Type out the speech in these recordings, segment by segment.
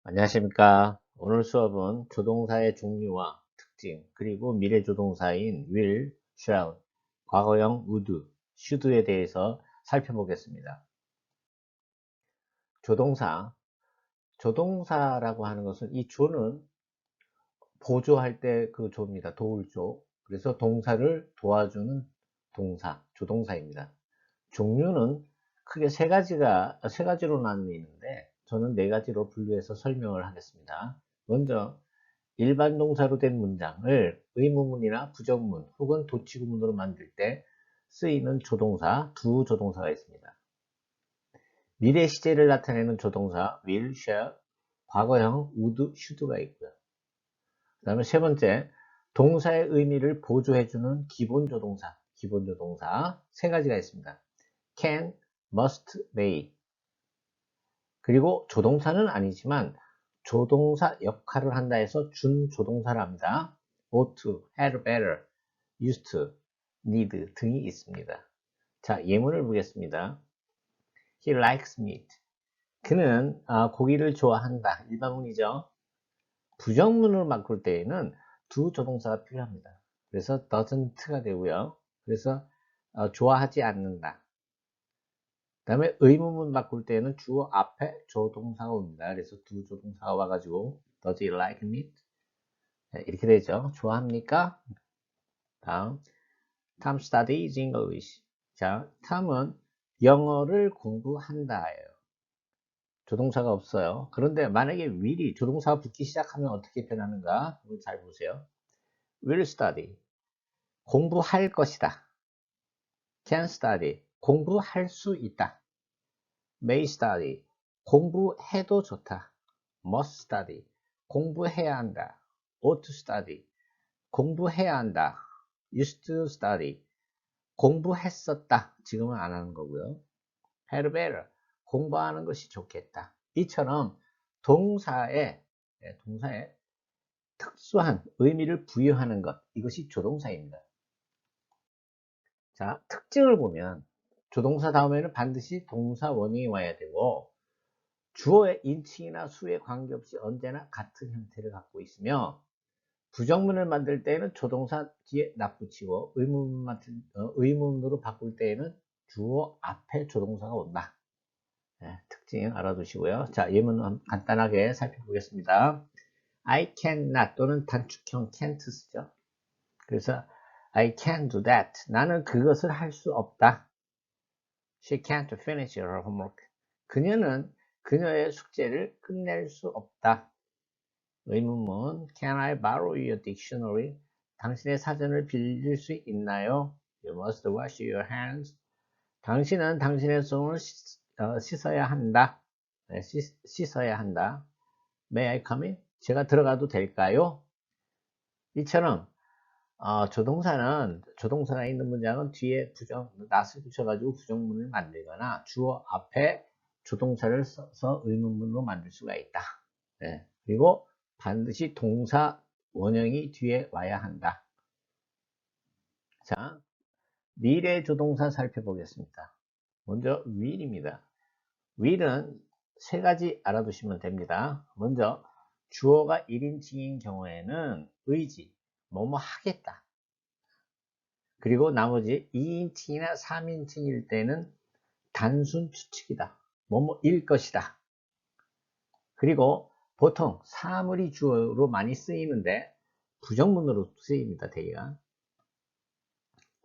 안녕하십니까. 오늘 수업은 조동사의 종류와 특징, 그리고 미래조동사인 will, shall, 과거형 would, should에 대해서 살펴보겠습니다. 조동사, 조동사라고 하는 것은 이 조는 보조할 때 그 조입니다. 도울 조. 그래서 동사를 도와주는 동사, 조동사입니다. 종류는 크게 세 가지로 나뉘는데 저는 네 가지로 분류해서 설명을 하겠습니다. 먼저 일반 동사로 된 문장을 의문문이나 부정문 혹은 도치구문으로 만들 때 쓰이는 조동사, 두 조동사가 있습니다. 미래 시제를 나타내는 조동사 will, shall, 과거형 would, should가 있고요. 그 다음에 세 번째, 동사의 의미를 보조해주는 기본 조동사 세 가지가 있습니다. can, must, may. 그리고 조동사는 아니지만 조동사 역할을 한다 해서 준조동사랍니다. ought to, had better, used to, need 등이 있습니다. 자, 예문을 보겠습니다. He likes meat. 그는 고기를 좋아한다. 일반문이죠. 부정문으로 바꿀 때에는 두 조동사가 필요합니다. 그래서 doesn't가 되고요. 그래서 좋아하지 않는다. 그 다음에 의문문 바꿀 때는 주어 앞에 조동사가 옵니다. 그래서 두 조동사가 와가지고 Does he like meat? 이렇게 되죠. 좋아합니까? 다음 Tom studies English. 자, Tom은 영어를 공부한다예요. 조동사가 없어요. 그런데 만약에 will이 조동사가 붙기 시작하면 어떻게 변하는가? 잘 보세요. Will study. 공부할 것이다. Can study. 공부할 수 있다. May study. 공부해도 좋다. Must study. 공부해야 한다. Ought to study. 공부해야 한다. Used to study. 공부했었다. 지금은 안 하는 거고요. Had better. 공부하는 것이 좋겠다. 이처럼 동사에 특수한 의미를 부여하는 것. 이것이 조동사입니다. 자, 특징을 보면 조동사 다음에는 반드시 동사 원형이 와야 되고 주어의 인칭이나 수에 관계없이 언제나 같은 형태를 갖고 있으며 부정문을 만들 때에는 조동사 뒤에 납붙이고 의문으로 바꿀 때에는 주어 앞에 조동사가 온다. 네, 특징 알아두시고요. 자, 예문 간단하게 살펴보겠습니다. I cannot 또는 단축형 can't 쓰죠. 그래서 I can't do that. 나는 그것을 할 수 없다. She can't finish her homework. 그녀는 그녀의 숙제를 끝낼 수 없다. 의문문 Can I borrow your dictionary? 당신의 사전을 빌릴 수 있나요? You must wash your hands. 당신은 당신의 손을 씻어야 한다. 네, 씻어야 한다. May I come in? 제가 들어가도 될까요? 이처럼 조동사가 있는 문장은 뒤에 not을 붙여가지고 부정문을 만들거나 주어 앞에 조동사를 써서 의문문으로 만들 수가 있다. 네. 그리고 반드시 동사 원형이 뒤에 와야 한다. 자, 미래 조동사 살펴보겠습니다. 먼저 will입니다. will은 세 가지 알아두시면 됩니다. 먼저 주어가 1인칭인 경우에는 의지, 뭐뭐 하겠다. 그리고 나머지 2인칭이나 3인칭일 때는 단순 추측이다. 뭐뭐일 것이다. 그리고 보통 사물이 주어로 많이 쓰이는데 부정문으로 쓰입니다. 대개가.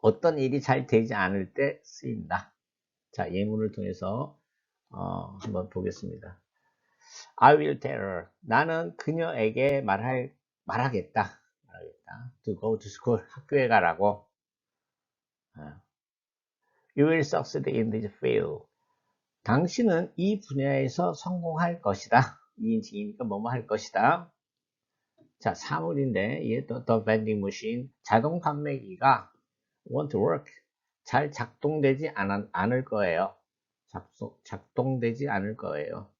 어떤 일이 잘 되지 않을 때 쓰인다. 자, 예문을 통해서 한번 보겠습니다. I will tell her. 나는 그녀에게 말하겠다. To go to school. 학교에 가라고. You will succeed in this field. 당신은 이 분야에서 성공할 것이다. 2인칭이니까 뭐뭐 할 것이다. 자, 사물인데 이게 또 the vending machine 자동 판매기가 won't work 잘 작동되지 않을 거예요. 작동되지 않을 거예요.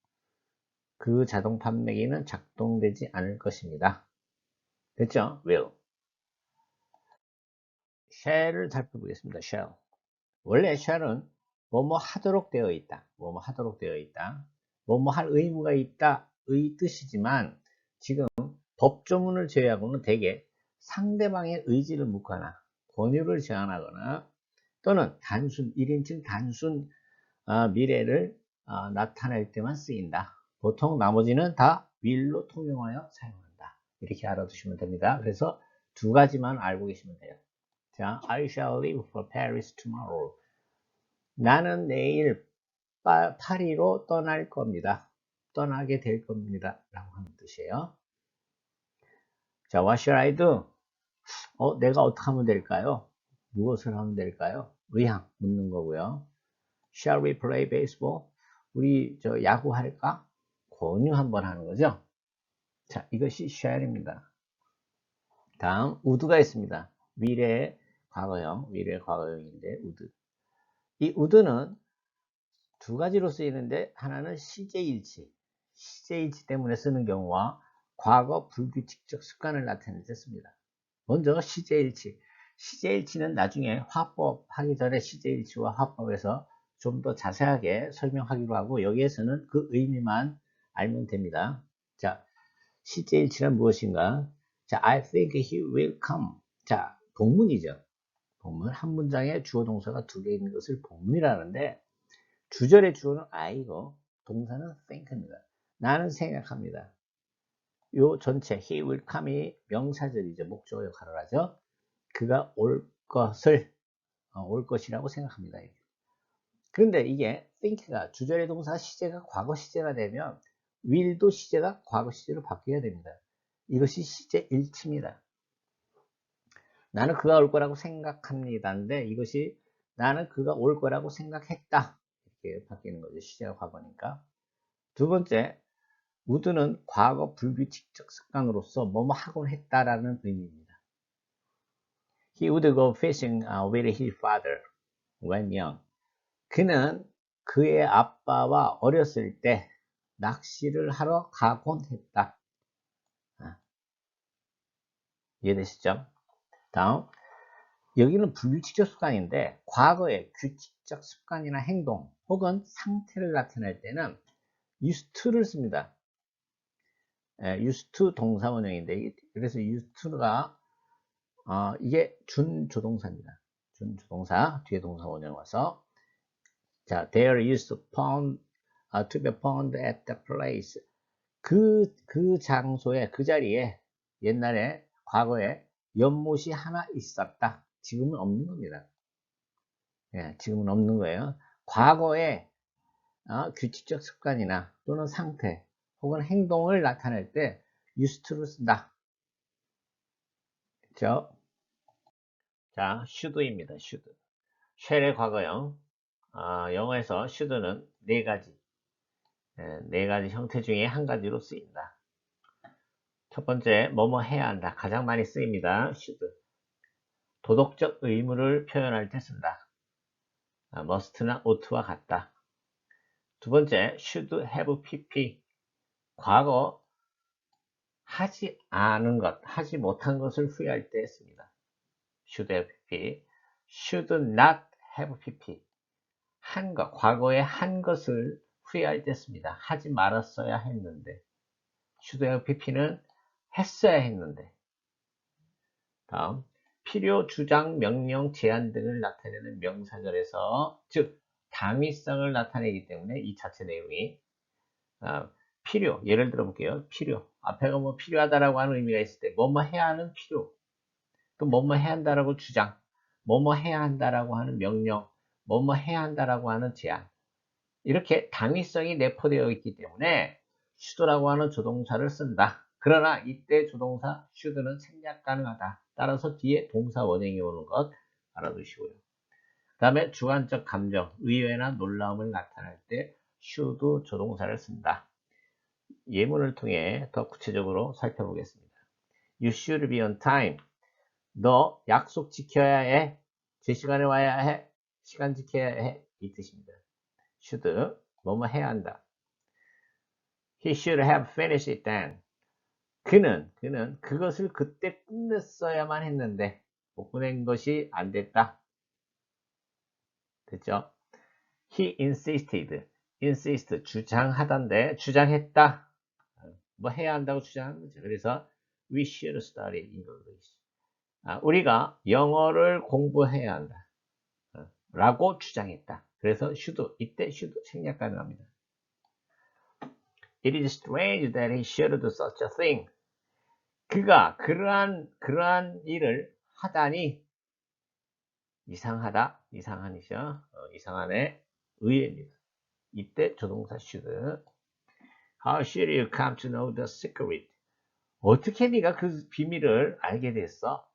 그 자동 판매기는 작동되지 않을 것입니다. 됐죠? will. shall을 살펴보겠습니다. shall. 원래 shall은 뭐뭐 하도록 되어 있다. 뭐뭐 하도록 되어 있다. 뭐뭐 할 의무가 있다. 의 뜻이지만 지금 법조문을 제외하고는 대개 상대방의 의지를 묻거나 권유를 제안하거나 또는 단순 1인칭 단순 미래를 나타낼 때만 쓰인다. 보통 나머지는 다 will로 통용하여 사용한다. 이렇게 알아두시면 됩니다. 그래서 두 가지만 알고 계시면 돼요. 자, I shall leave for Paris tomorrow. 나는 내일 파리로 떠날 겁니다. 떠나게 될 겁니다. 라고 하는 뜻이에요. 자, what shall I do? 내가 어떻게 하면 될까요? 무엇을 하면 될까요? 의향 묻는 거고요. Shall we play baseball? 우리 야구 할까? 권유 한번 하는 거죠. 자, 이것이 shall입니다. 다음 would가 있습니다. 미래의 과거형인데 would. 이 would는 두 가지로 쓰이는데 하나는 시제일치 때문에 쓰는 경우와 과거 불규칙적 습관을 나타낼 때 씁니다. 먼저 시제일치는 나중에 화법 하기 전에 시제일치와 화법에서 좀 더 자세하게 설명하기로 하고 여기에서는 그 의미만 알면 됩니다. 자, 시제일치는 무엇인가? 자, I think he will come. 자, 복문이죠. 복문 한 문장에 주어 동사가 두 개 있는 것을 복문이라는데 주절의 주어는 I고 동사는 think입니다. 나는 생각합니다. 요 전체 he will come이 명사절이죠. 목적어 역할을 하죠. 그가 올 것이라고 생각합니다. 그런데 이게 think가 주절의 동사 시제가 과거 시제가 되면 will도 시제가 과거 시제로 바뀌어야 됩니다. 이것이 시제 일치입니다. 나는 그가 올 거라고 생각합니다인데 이것이 나는 그가 올 거라고 생각했다. 이렇게 바뀌는 거죠. 시제가 과거니까. 두 번째, would는 과거 불규칙적 습관으로서 뭐뭐 하곤 했다라는 의미입니다. He would go fishing with his father when young. 그는 그의 아빠와 어렸을 때 낚시를 하러 가곤 했다. 이해되시죠? 다음, 여기는 불규칙적 습관인데 과거의 규칙적 습관이나 행동 혹은 상태를 나타낼 때는 used to를 씁니다. used to 동사 원형인데 그래서 used to가 이게 준조동사입니다. 준조동사 뒤에 동사 원형 와서 자, there used to be found at the place. 그 장소에 그 자리에 옛날에 과거에 연못이 하나 있었다. 지금은 없는 겁니다. 지금은 없는 거예요. 과거에 규칙적 습관이나 또는 상태 혹은 행동을 나타낼 때 used to를 쓴다. 그렇죠? 자, should입니다. should. shall의 과거형. 영어에서 should는 네 가지 형태 중에 한 가지로 쓰인다. 첫 번째, 뭐뭐 해야 한다. 가장 많이 쓰입니다. should. 도덕적 의무를 표현할 때 쓴다. must나 ought와 같다. 두 번째, should have pp. 과거 하지 않은 것, 하지 못한 것을 후회할 때 씁니다. should have pp. should not have pp. 한 것, 과거에 한 것을 후회할 때 씁니다. 하지 말았어야 했는데. should have pp는 했어야 했는데. 다음, 필요, 주장, 명령, 제안 등을 나타내는 명사절에서 즉 당위성을 나타내기 때문에 이 자체 내용이 필요, 예를 들어 볼게요. 필요, 앞에가 뭐 필요하다라고 하는 의미가 있을 때 뭐뭐 해야 하는 필요, 또 뭐뭐 해야 한다라고 주장, 뭐뭐 해야 한다라고 하는 명령, 뭐뭐 해야 한다라고 하는 제안, 이렇게 당위성이 내포되어 있기 때문에 should라고 하는 조동사를 쓴다. 그러나 이때 조동사 should는 생략 가능하다. 따라서 뒤에 동사 원형이 오는 것 알아두시고요. 그 다음에 주관적 감정, 의외나 놀라움을 나타낼 때 should 조동사를 쓴다. 예문을 통해 더 구체적으로 살펴보겠습니다. You should be on time. 너 약속 지켜야 해. 제 시간에 와야 해. 시간 지켜야 해. 이 뜻입니다. should, 뭐뭐 해야 한다. He should have finished it then. 그는 그것을 그때 끝냈어야만 했는데 못 보낸 것이 안 됐다. 됐죠? He insist, 주장했다. 뭐 해야 한다고 주장하는 거죠. 그래서 we should study English. 우리가 영어를 공부해야 한다. 라고 주장했다. 그래서 should, 이때 should 생략 가능합니다. It is strange that he should do such a thing. 그가 그러한 일을 하다니 이상하다, 이상하니죠. 이상하네, 의외입니다. 이때 조동사 should. How should you come to know the secret? 어떻게 네가 그 비밀을 알게 됐어?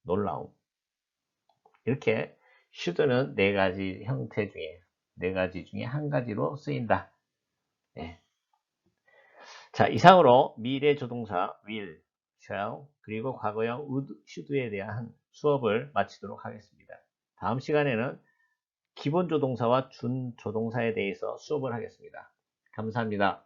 놀라움. 이렇게 should는 네 가지 형태 중에 네 가지 중에 한 가지로 쓰인다. 네. 자, 이상으로 미래 조동사 will, shall, 그리고 과거형 would, should에 대한 수업을 마치도록 하겠습니다. 다음 시간에는 기본 조동사와 준 조동사에 대해서 수업을 하겠습니다. 감사합니다.